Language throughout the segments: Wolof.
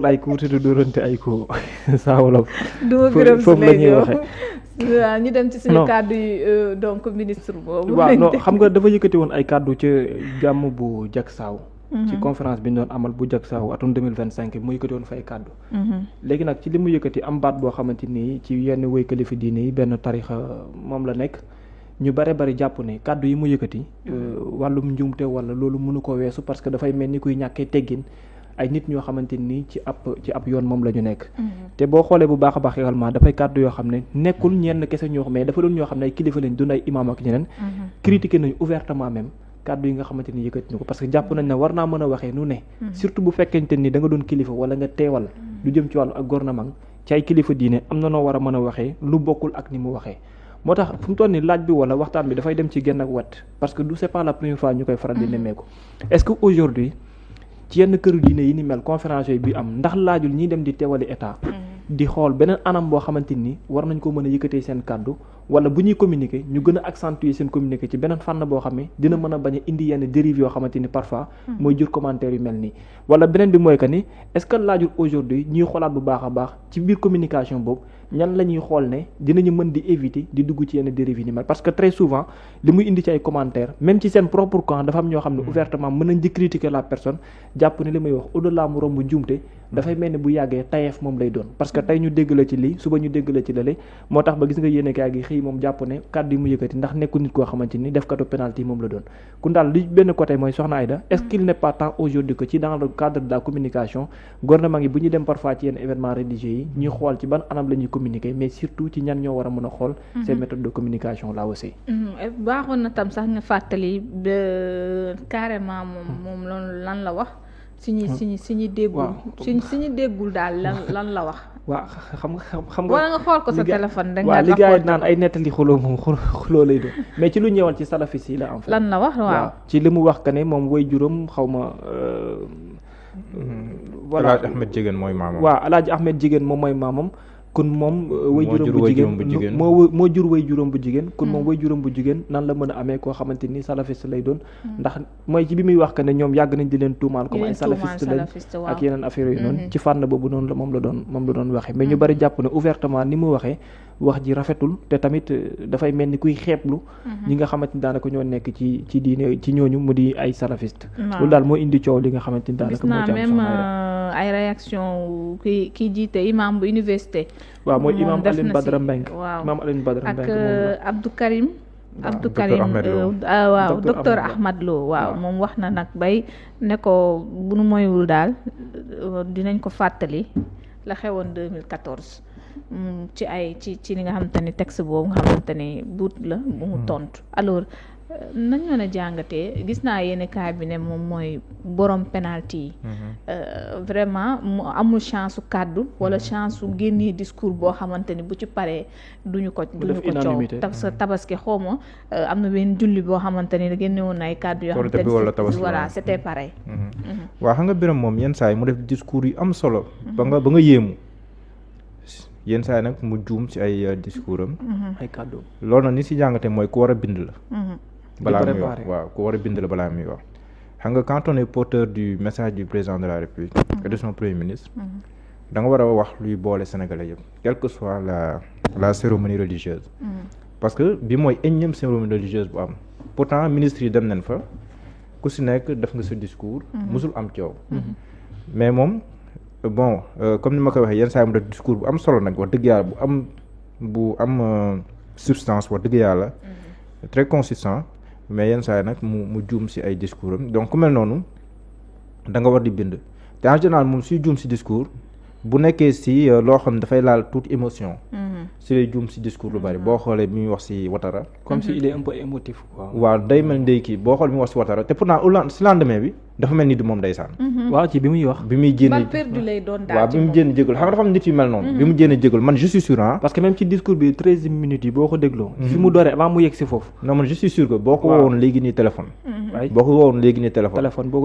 ay ku te du dóorante ay ku saa wolof duma biram foofu la ñuy waxee waaw ñu dem ci suñu kàddu yi donc ministre boobu. waaw non xam nga dafa yëkkati woon ay kàddu ca gàmm bu jak saaw ci conférence bi ñu doon amal bu jak saaw atum 2025 mu yëkkati woon fay kàddu léegi nag ci li mu yëkkati am baat boo xamante nii ci yenn wéy kilifa diine yi benn tarixa moom la nekk ñu bare bari jàpp ne kàddu yi mu yëkkati wàllum njuumte wala loolu mënu ko weesu parce que dafay mel ni kuy ñàkkee teggin ay nit ñoo xamante nii ci ab yoon moom la ñu nekk te boo xoolee bu baax a baax également dafay kàddu yoo xam ne nekkul ñenn kese ñoo xam mais dafa doon ñoo xam ne ay kilifa lañ doon ay imam ak ñeneen critiqué nañu ouvertement même kàddu yi nga xamante ni yëkkati ñu ko parce que jàpp nañ ne war naa mën a waxee nu ne surtout bu fekkente ni da nga doon kilifa wala nga teewal lu jëm ci wàllu ak gouvernement ci ay kilifa diine am na noo war a mën a waxee lu bokkul ak ni mu waxee moo tax fu mu toll ni laaj bi wala waxtaan bi dafay dem ci genn ak wet parce que du c'est pas la première fois ñu koy faral di nemmeeku est-ce que aujourd'hui ci yenn këru diine yi ni mel conférence yooyu bi am ndax laajul ñiy dem di teewali état di xool beneen anam boo xamante ni war nañ ko mën a yëkkatee seen kàddu wala bu ñuy communiquer ñu gën a accentuer seen communiquer ci beneen fànn boo xam ne dina mën a bañ a indi yenn dérive yoo xamante ni parfois mooy jur commentaire yu mel nii wala beneen bi mooy que ni est-ce que laajul aujourd'hui ñuy xoolaat bu baax a baax ci biir communication boobu ñan la ñuy xool ne dinañu mën di éviter di dugg ci yenn dérive yi ni mel parce que très souvent li muy indi ci ay commentaires même ci seen propre camp dafa am ñoo xam ne ouvertement mën nañ di critiquer la personne jàpp ne li may wax au-delà mu romb njuumte dafay mel ni bu yàggee tayeef moom lay doon parce que tey ñu dégg la ci lii suba ñu dégg la ci lale moo tax ba gis nga yéene kaay gi xëy moom jàpp ne kàddu yi mu yëkkati ndax nekku nit koo xamante ni def katu penalty moom la doon kun daal li benn côté mooy soxna Aïda est-ce qu'il n'est pas temps aujourd'hui que ci dans le cadre de la communication gouvernement yi bu ñu dem parfois ci yenn événements religieux yi ñuy xool ci ban anam la ñuy communiquer mais surtout ci ñan ñoo war a mën a xool ces méthodes de communication là aussi baaxoon na tam sax nga fàttali carrément moom loolu lan la wax suñu déggul daal lan la wax waaw xam nga wala nga xool ko sa téléphone da nga waaw li gars yi naan ay nettali xuloo moom xuloo lay doon mais ci lu ñëwal ci salafis yi la en fait lan la wax waaw ci li mu wax que ne moom way juróom xaw ma voilà Alaaji Ahmed Jigéen mooy maamam waaw Alaaji Ahmed Jigéen moom mooy maamam kon moom way juróom bu jigéen moo jur way juróom bu jigéen kon moom way juróom bu jigéen nan la mën a amee koo xamante ni salafiste lay doon ndax mooy ci bi muy wax que ne ñoom yàgg nañ di leen tuumaal comme ay salafiste lañ ak yeneen affaires yooyu noonu ci fànn boobu noonu la moom la doon waxee mais ñu bari jàpp ne ouvertement ni mu waxee wax ji rafetul te tamit dafay mel ni kuy xeeblu ñi nga xamante ni daanaka ñoo nekk ci diine ci ñooñu mu di ay salafiste loolu daal moo indi coow li nga xamante ni daanaka moo ci am même ay réaction ki jiite imam bu université waaw mooy imam Alioune Badara Mbengue waaw imam Alioune Badara Mbengue ak Abdou Karim waaw docteur Ahmad Lo waaw moom wax na nag bay ne ko bu nu moywul daal dinañ ko fàttali la xewoon 2014 ci li nga xamante ni texte boobu nga xamante ni buut la bu mu tontu alors nañ mën a jàngatee gis naa yenn cas bi ne moom mooy borom penalty yi vraiment mu amul chance su kàddu wala chance su génnee discours boo xamante ni bu ci paree duñu ko coow tabaski xawma am na benn julli boo xamante ni génne woon na ay kàddu yoo xamante ni voilà c'était pareil waaw xam nga Biram moom yenn saa yi mu def discours yu am solo ba nga yéemu yenn saa yi nag mu juum ci ay discours am ay kàddu loolu nag ni si jàngatee mooy ku war a bind la balaa muy wax waaw ku war a bind la balaa muy wax xam nga quand on est porteur du message du président de la République et de son premier ministre da nga war a wax luy boole sénégalais yëpp quelle que soit la cérémonie religieuse parce que bi mooy énième cérémonie religieuse bu am pourtant ministre yi dem nañ fa ku si nekk def nga sa discours musul am coow mais moom bon comme ni ma koy waxee yenn saa yi mu def discours bu am solo nag wax dëgg yàlla bu am substance wax dëgg yàlla très consistant mais yenn saa yi nag mu juum si ay discours am donc ku mel noonu da nga war di bind te en général moom suy juum si discours bu nekkee si loo xam ne dafay laal toute émotion si lay juum si discours lu bari boo xoolee bi muy wax si Ouattara comme si il est un peu émotif quoi waaw day mel ni kii boo xoolee bi muy wax si Ouattara te pourtant si lendemain bi dafa mel ni du moom ndeysaan waaw ci bi muy wax bi muy génne waaw bi mu génn jégalu xam nga dafa am nit yu mel noonu bi mu génne jégalu man je suis sûr parce que même ci discours bi 13 minutes yi boo ko dégloo fi mu dooree avant mu yegg si foofu non man je suis sûr que boo ko woowoon léegi nii téléphone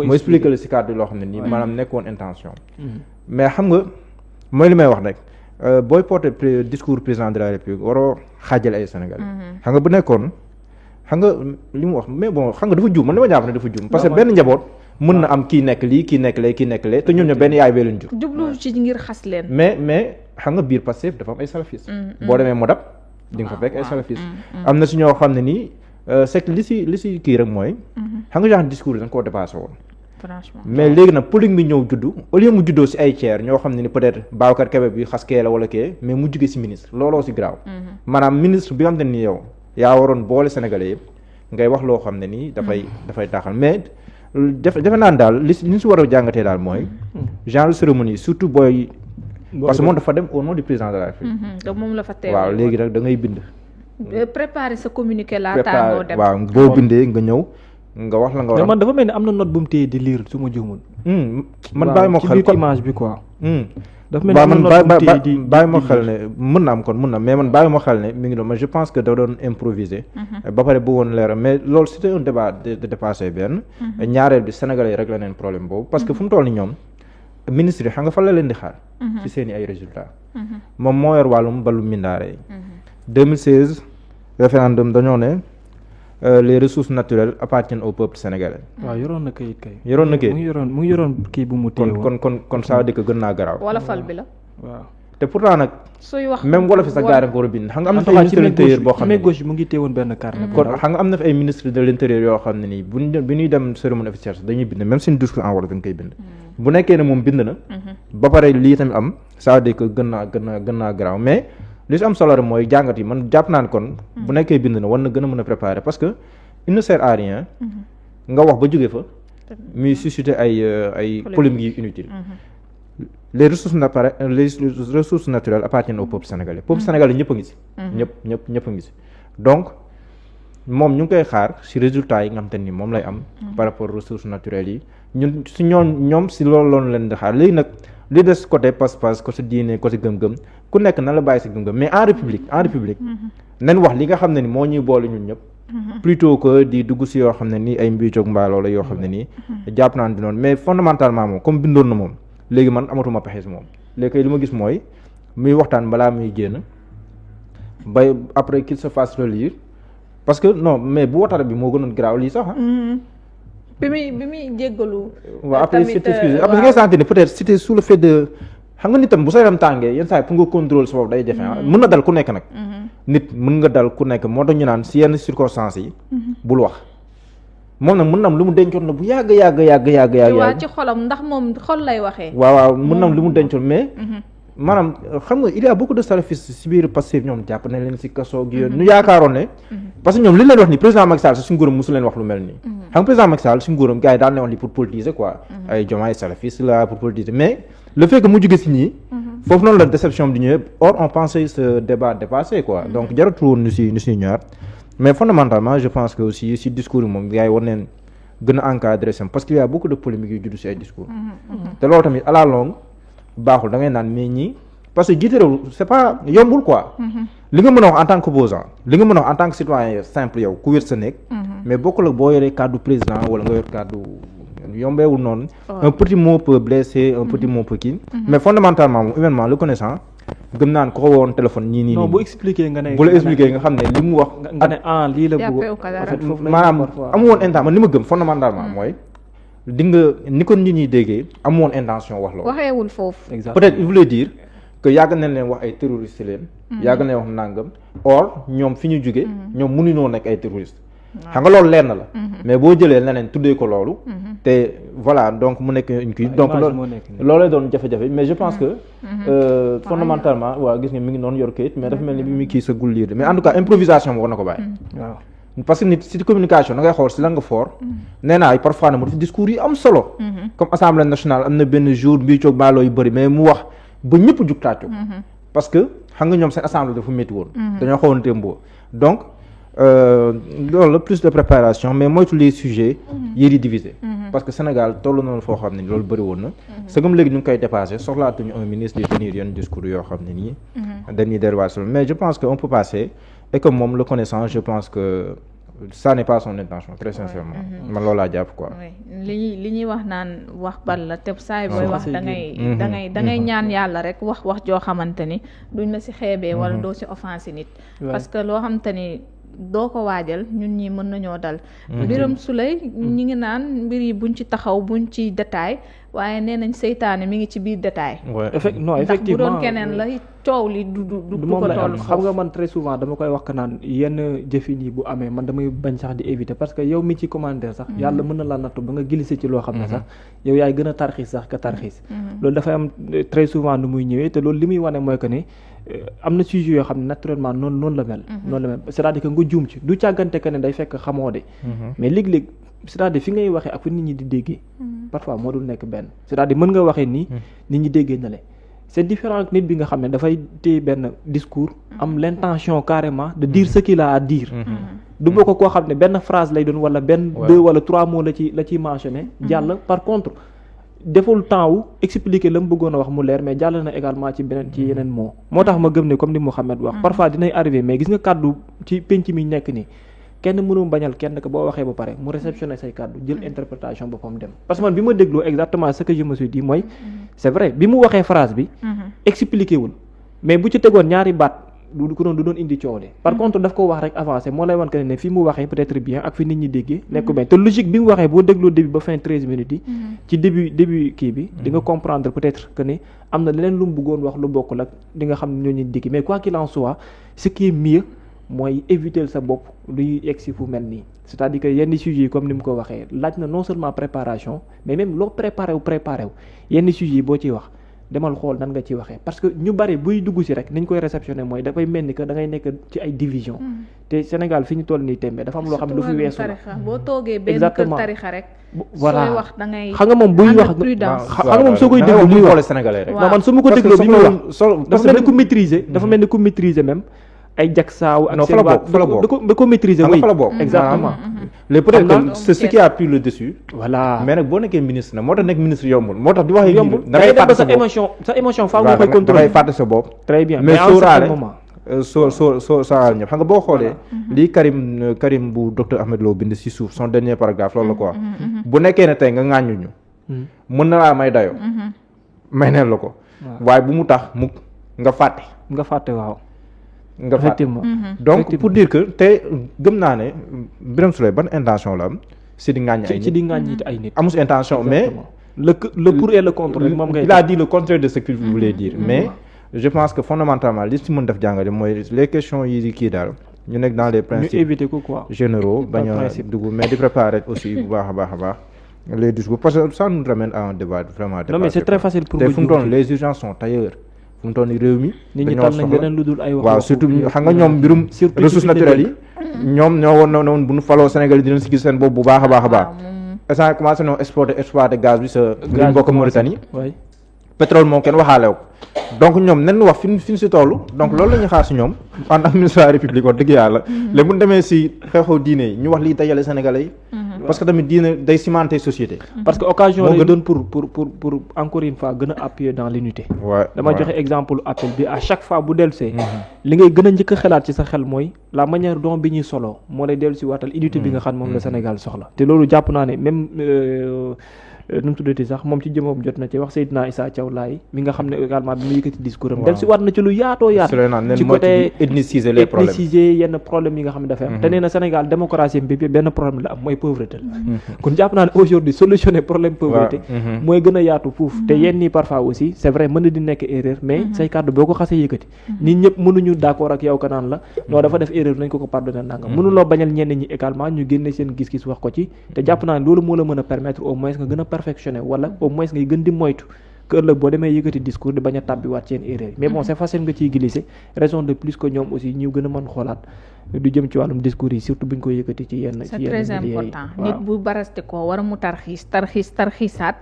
moo expliqué la si kàddu loo xam ne nii maanaam nekkoon intention mais xam nga mooy li may wax rek booy porter discours président de la République waroo xaajale ay Sénégalais xam nga bu nekkoon xam nga li mu wax mais bon xam nga dafa juum man dama jàpp ne dafa juum parce que benn njaboot mën na am kii nekk lii kii nekk lee kii nekk lee te ñoom ñoo benn yaay bee leen jur. jublu ci ngir xas leen. mais xam nga biir Pastef dafa am ay salafis. boo demee Modap di nga fa fekk ay salafis. am na si ñoo xam ne nii c'est que li si kii rek mooy. xam nga genre discours yi dañ koo dépassé woon. franchement mais léegi nag politique bi ñëw juddu au lieu mu juddoo si ay tiers ñoo xam ne ni peut-être Babacar Kébé bi xas kee la wala kee mais mu jugee si ministre looloo si graaw. maanaam ministre bi nga xam ne ni yow yaa waroon boole Sénégalais yëpp ngay wax loo xam ne nii dafay taxal mais defe naan daal li ñu si war a jàngatee daal mooy. genre cérémonie surtout booy. parce que moom dafa dem au nom du président de la République. donc moom la fa teewee waaw léegi nag da ngay bind. préparer sa communiqué laataa ngoo dem. waaw boo bindee nga ñëw. nga wax la nga war man dafa mel ni am na note bu mu téye di lire su ma juumul. man bàyyi ma xel ci biir image bi quoi. dafa mel ni am na note bu mu téye di bàyyi ma xel ne mën na am kon mën na mais man bàyyi ma xel ne mi ngi doon mais je pense que da doon improviser. ba pare bëggoon leeral mais loolu c'était un débat de dépassé benn. ñaareel bi Sénégalais yi rek la neen problème boobu parce que fu mu toll ni ñoom ministre yi xam nga fan la leen di xaar. ci seen i ay résultats. moom moo yor wàllum ballu mindaare yi. 2016 référendum dañoo ne. Les ressources naturelles appartiennent au peuple sénégalais. waaw yoroon na kayit kay. yoroon na kayit mu ngi yoroon kii bu mu téye woon kon ça veut dire que gën naa garaaw. wala fal bi la. waaw te pourtant nag. sooy wax même wala fi sax gars yi ko war a bind. xam nga am na fi ministre de l'intérieur boo xam ne gauche mu ngi téye woon benn carnet. kon xam nga am na fi ay ministre de l'intérieur yoo xam ne nii bu ñuy dem cérémonie officielle dañuy bind même suñu discours en wolof dañ koy bind. bu nekkee ne moom bind na. ba pare lii tamit am ça veut dire que gën naa garaaw mais. li si am solo rek mooy jàngat yi man jàpp naan kon. bu nekkee bind na war na gën a mën a préparer parce que il ne sert à rien. nga wax ba jóge fa. muy susciter ay polémiques yu inutiles. les ressources naturelles appartiennent au peuple sénégalais. peuple sénégalais ñëpp a ngi si. ñëpp a ngi si donc moom ñu ngi koy xaar si résultats yi nga xam te ni moom lay am. par rapport aux ressources naturelles yi ñun si ñoom si loolu leen di xaar léegi nag. li des côté passe-passe côté diine côté gëm-gëm ku nekk na la bàyyi si gëm-gëm mais en république nañ wax li nga xam ne ni moo ñuy boole ñun ñëpp plutôt que di dugg si yoo xam ne nii ay mbiicoog mbaaloo la yoo xam ne nii jàpp naan di noonu mais fondamentalement moom comme bindoon na moom léegi man amatuma pexe si moom léegi li ma gis mooy muy waxtaan balaa muy génn bay après qu'il se fasse relire parce que non mais bu watara bi moo gënoon garaaw lii sax bi muy jéggalu. waaw après c'est excusé après nga sentir ne peut-être c'était sous le fait de xam nga nitam bu sa yaram tàngee yenn saa yi pour nga contrôle sa bopp day jafe mën na dal ku nekk nag. nit mën nga dal ku nekk moo tax ñu naan si yenn circonstances yi. bul wax moom nag mën na am lu mu dencoon na bu yàgg. waaw ci xolam ndax moom xol lay waxee. waaw mën na am lu mu dencoon mais. maanaam xam nga il y a beaucoup de salafistes si biir Pastef ñoom jàpp nañ leen si kaso gi ñu yaakaaroon ne. parce que ñoom li leen wax ni président Macky Sall si nguuram mosu leen wax lu mel nii. xam nga président Macky Sall si nguuram gars yi daal ne wax ni pour politiser quoi. ay Diomaye salafiste la pour politiser mais le fait que mu jóge si ñii. foofu noonu la déception bi di ñëwee or on pensait ce débat dépassé quoi donc jaratul woon ñu si ñëwaat mais fondamentalement je pense que aussi si discours yi moom gars yi war neen gën a encadrer sam parce qu'il y a beaucoup de polémiques yu juddu si ay discours. te loolu tamit à la longue baaxul da ngay naan mais ñii parce que jiite réew c'est pas yombul quoi. li nga mën a wax en tant qu'opposant li nga mën a wax en tant que citoyen simple yow ku wér sa nekk. mais bokkul ak boo yoree kàddu président wala nga yor kàddu yombeewul noonu. un petit mot peut blesser un petit mot peut kii. mais fondamentalement moom humainement le connaissant gëm naan ko woon téléphone nii. non bu expliquer nga ne. bu la expliquer nga xam ne li mu wax. nga ne lii la bëgg. maanaam amu woon intention man li ma gëm fondamentalement mooy. di nga ni ko nit ñi déggee amu woon intention wax loolu. waxeewul foofu. peut-être il voulait dire que yàgg nañ leen wax ay terroristes leen. yàgg nañ wax nangam or ñoom fi ñu jóge ñoom mënuñoo nekk ay terroristes. xam nga loolu leer na la. mais boo jëlee leneen tuddee ko loolu. te voilà donc mu nekk une kii donc loolay doon jafe-jafe mais je pense que. fondamentalement waaw gis nga mi ngi noonu yor kayit mais dafa mel ni bi mu kii sa gul liir mais en tout cas improvisation war na ko bàyyi. waaw parce que nit si communication da ngay xool si la nga fort. nee naa parfois na mu def discours yi am solo. comme assemblée nationale am na benn jour mbii coog baaloo yu bëri mais mu wax ba ñëpp jug tàccu. parce que xam nga ñoom seen assemblée dafa métti woon. dañoo xawoon témboo donc. loolu la plus de préparation mais moytu les sujets yi di diviser parce que Sénégal toll na foo xam ne loolu bëri woon na sëgam léegi ñu ngi koy dépassé soxlaatuñu un ministre di tenir yenn discours yoo xam ne nii dañuy déroulé mais je pense que on peut passer et que moom le connaissant je pense que ça n'est pas son intention très sincèrement man loolu laa jàpp quoi li ñuy wax naan wax bal la te saay booy wax da ngay ñaan yàlla rek wax joo xamante ni duñ la si xeebee wala doo si offensé nit parce que loo xamante ni doo ko waajal ñun ñi mën nañoo dal. Birame Souleye ñi ngi naan mbir yi buñ ci taxaw buñ ci détail waaye nee nañ seytaane mi ngi ci biir détail. non effectivement ndax bu doon keneen la coow li du ko toll. xam nga man très souvent dama koy wax que naan yenn jëfin yi bu amee man damay bañ sax di éviter parce que yow mi ci commentaire sax. yàlla mën na la nattu ba nga glissé ci loo xam ne sax yow yaay gën a tarxiis sax ka tarxiis. loolu dafay am très souvent nu muy ñëwee te loolu li muy wane mooy que ne am na sujet yoo xam ne naturellement noonu la mel. noonu la mel c'est-à-dire que nga juum ci du càggante que ne day fekk xamoo de. mais léeg-léeg c'est-à-dire fi ngay waxee ak fi nit ñi di déggee. parfois moo dul nekk benn c'est-à-dire mën nga waxee nii nit ñi déggee na le c'est différent ak nit bi nga xam ne dafay téye benn discours am l'intention carrément de dire ce qu'il a à dire. du bokk koo xam ne benn phrase lay doon wala benn 2 wala 3 mots la ciy mentionné. jàll par contre deful temps wu expliquer la mu bëggoon a wax mu leer mais jàll na également ci yeneen mots. moo tax ma gëm ne comme ni Mouhamed wax. parfois dinay arrivé mais gis nga kàddu ci penc mi nekk nii. kenn mënu bañal kenn que boo waxee ba pare mu réceptionner say kàddu jël interprétation boppam dem parce que man bi ma dégloo exactement ce que je me suis dit mooy c'est vrai bi mu waxee phrase bi expliqué wul mais bu ci tegoon ñaari baat du doon indi coow de par contre daf ko wax rek avancé moo lay wan que ne fi mu waxee peut-être bien ak fi nit ñi déggee nekku bien te logique bi mu waxee boo dégloo début ba fin 13 minutes yi ci début kii bi di nga comprendre peut-être que ni am na leneen lu mu bëggoon wax lu bokkul ak di nga xam ne ñoo ñuy dégg mais quoi qu'il en soit ce qui est mieux mooy éviter sa bopp luy egg si fu mel nii c'est-à-dire que yenn sujets yi comme ni mu ko waxee laaj na non seulement préparation mais même loo préparé wu yenn sujets yi boo ciy wax demal xool nan nga ciy waxee parce que ñu bari buy dugg si rek niñ koy réceptionner mooy dafay mel ni que da ngay nekk ci ay division te Sénégal fi ñu toll nii tembe dafa am loo xam ne lu fi weesu la boo toogee benn kër tarixa rek voilà sooy wax da ngay xam nga moom buy wax xam nga moom soo koy déglu muy wax sénégalais rek non man su ma ko dégloo bi muy wax dafa mel ni ku maîtriser même ay jagsaaw ak seen da ko maîtriser oui exactement léegi peut-être que c'est ce qui a pris le dessus voilà mais nag boo nekkee ministre nag moo tax nekk ministre yombul moo tax di wax yombul da ngay fàtte sa émotion faaw nga koy contrôler da ngay fàtte sa bopp très bien mais sóoraale sóoraale ñëpp xam nga boo xoolee lii Karim bu docteur Ahmed Lo bind ci suuf son dernier paragraphe loolu la quoi bu nekkee ne tey nga ŋàññuñu mën na laa may dayo may neen la ko waaye bu mu tax mu nga fàtte waaw nga effectivement donc pour dire que te gëm naa ne Birame Souleye ban intention la am si di ŋàññi ay nit ci di ŋàññi ay nit amul intention mais le pour et le contre moom ngay il a dit le contraire de ce qu'il voulait dire mais je pense que fondamentalement li si mën def jàngale mooy les questions yi di kii daal ñu nekk dans les principes ñu éviter ko quoi généraux bañ a dugg mais di préparer aussi bu baax a baax les discours parce que ça nous ramène à un débat vraiment non mais c'est très facile pour te fu mu toll les urgences sont ailleurs fu mu toll nii réew mi nit ñi tal nañ leneen lu dul ay wax waaw surtout xam nga ñoom mbirum ressources naturelles yi ñoom ñoo woon bu ñu faloo Sénégal yi dinañ si gis seen bopp bu baax a baax instant commencé noo exploiter gaz bi sa li mbokk Mauritanie pétrole moom kenn waxaale ko donc ñoom nen wax fi ñu si toll donc loolu la ñuy xaar si ñoom en tant que ministre de la République wax dëgg yàlla léegi bu ñu demee si xew-xew diine yi ñu wax lii dajale Sénégalais yi parce que tamit diine day cimenter société parce que occasion lay doon pour encore une fois gën a appuyer dans l'unité dama joxe exemple appel bi à chaque fois bu dellusee li ngay gën a njëkk a xalaat ci sa xel mooy la manière dont bi ñuy solo moo lay dellu si waatal unité bi nga xam moom la Sénégal soxla te loolu jàpp naa ne même nu mu tuddati sax moom ci jëmoom jot na ci wax Seydina Issa Thiaw Laye mi nga xam ne également bi mu yëkkati discours am del si waat na ci lu yaatoo yaatu ci côté ethniciser yenn problème yi nga xam ne dafay am te nee na Sénégal démocratie bi benn problème la am mooy pauvreté la kon jàpp naa ne aujourd'hui solutionner problème pauvreté mooy gën a yaatu fuuf te yenn nii parfois aussi c'est vrai mën na di nekk erreur mais say kàddu boo ko xasee yëkkati nit ñëpp mënuñu d'accord ak yow ka naan la non dafa def erreur nañ ko pardonner nanga mënuloo bañal ñenn ñi également ñu génne seen gis-gis wax ko ci te jàpp naa ne loolu moo la mën a permettre au moins nga gën a perfectionné wala au moins ngay gën di moytu que ëllëg boo demee yëkkati discours di bañ a tàbbiwaat seen erreur mais bon c'est facile nga ciy glisser raison de plus que ñoom aussi ñu gën a mën xoolaat du jëm ci wàllum discours yi surtout buñ ko yëkkati ci yenn c'est très important nit bu baraste ko war a mu tarxiisaat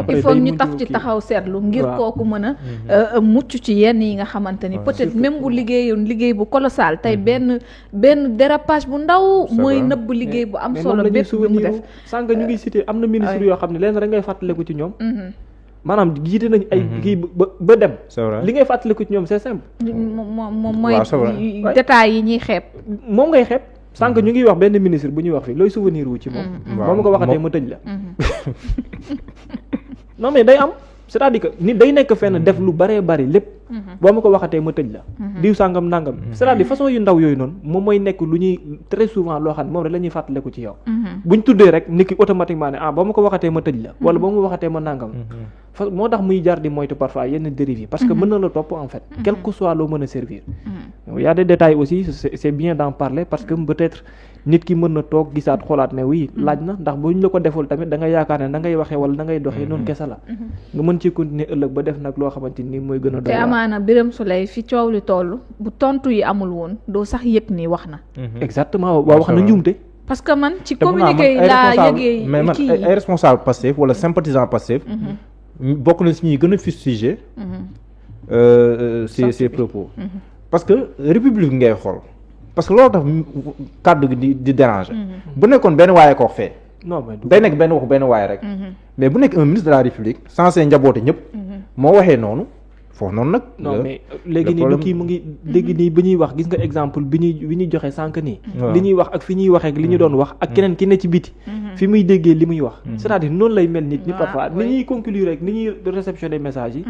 il faut ñu taf ci taxaw seetlu ngir kooku mën a mucc ci yenn yi nga xamante ni peut-être même bu liggéeyoon liggéey bu colossal tey benn dérapage bu ndaw mooy nëbb liggéey bu am solo bépp bi mu def sànq ñu ngi cité am na ministre yoo xam ne leen rek ngay fàttaliku ci ñoom maanaam jiite nañ ay kii ba dem li ngay fàttaliku ci ñoom c'est simple moom mooy détails yi ñuy xeeb moom ngay xeeb sànq ñu ngi wax benn ministre bu ñuy wax fii looy souvenir wu ci moom moom ko waxatee ma tëj la non mais day am c'est-à-dire que nit day nekk fenn def lu baree bari lépp boo ma ko waxatee ma tëj la diw sàngam nangam c'est-à-dire façon yu ndaw yooyu noonu moom mooy nekk lu ñuy très souvent loo xam ne moom rek la ñuy fàttaleku ci yow buñ tuddee rek nit ki automatiquement ne boo ma ko waxatee ma tëj la wala boo ma waxatee ma nangam moo tax muy jar di moytu parfois yenn dérives yi parce que mën na la topp en fait quel que soit loo mën a servir y a des détails aussi c'est bien d'en parler parce que peut-être nit ki mën na toog gisaat xoolaat ne oui laaj na ndax bu ñu la ko deful tamit da nga yaakaar ne da ngay waxee wala da ngay doxee noonu kese la nga mën ci continuer ëllëg ba def nag loo xamante ni mooy gën a doy te amaana Birame Souleye fi coow li toll bu tontu yi amul woon doo sax yëg ni wax na exactement waaw wax na njuumte parce que man ci communiqué yi laa yëgee mais man ay responsable Pastef wala sympathisant Pastef bokk na si ñuy gën a fustiger ces propos parce que république ngay xool parce que loolu tax kàddu gi di déranger bu nekkoon benn waaye ko wax fee non mais day nekk benn waxu benn waaye rek mais bu nekk un ministre de la république censé njaboote ñëpp moo waxee noonu foofu noonu nag non mais léegi nii du kii mu ngi léegi nii bi ñuy wax gis nga exemple bi ñuy joxe sànq nii li ñuy wax ak fi ñuy waxee ak li ñu doon wax ak keneen ki ne ci biti fi muy déggee li muy wax c'est-à-dire noonu lay mel nit ñi parfois ni ñuy conclure rek ni ñuy réceptionner message yi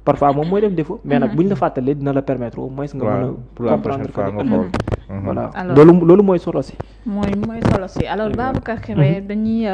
parfois moom mooy def défaut mais nag bu ñu la fàttalee dina la permettre au moins nga mën a comprendre que voilà loolu mooy solo si mooy solo si alors Babacar Kébé dañuy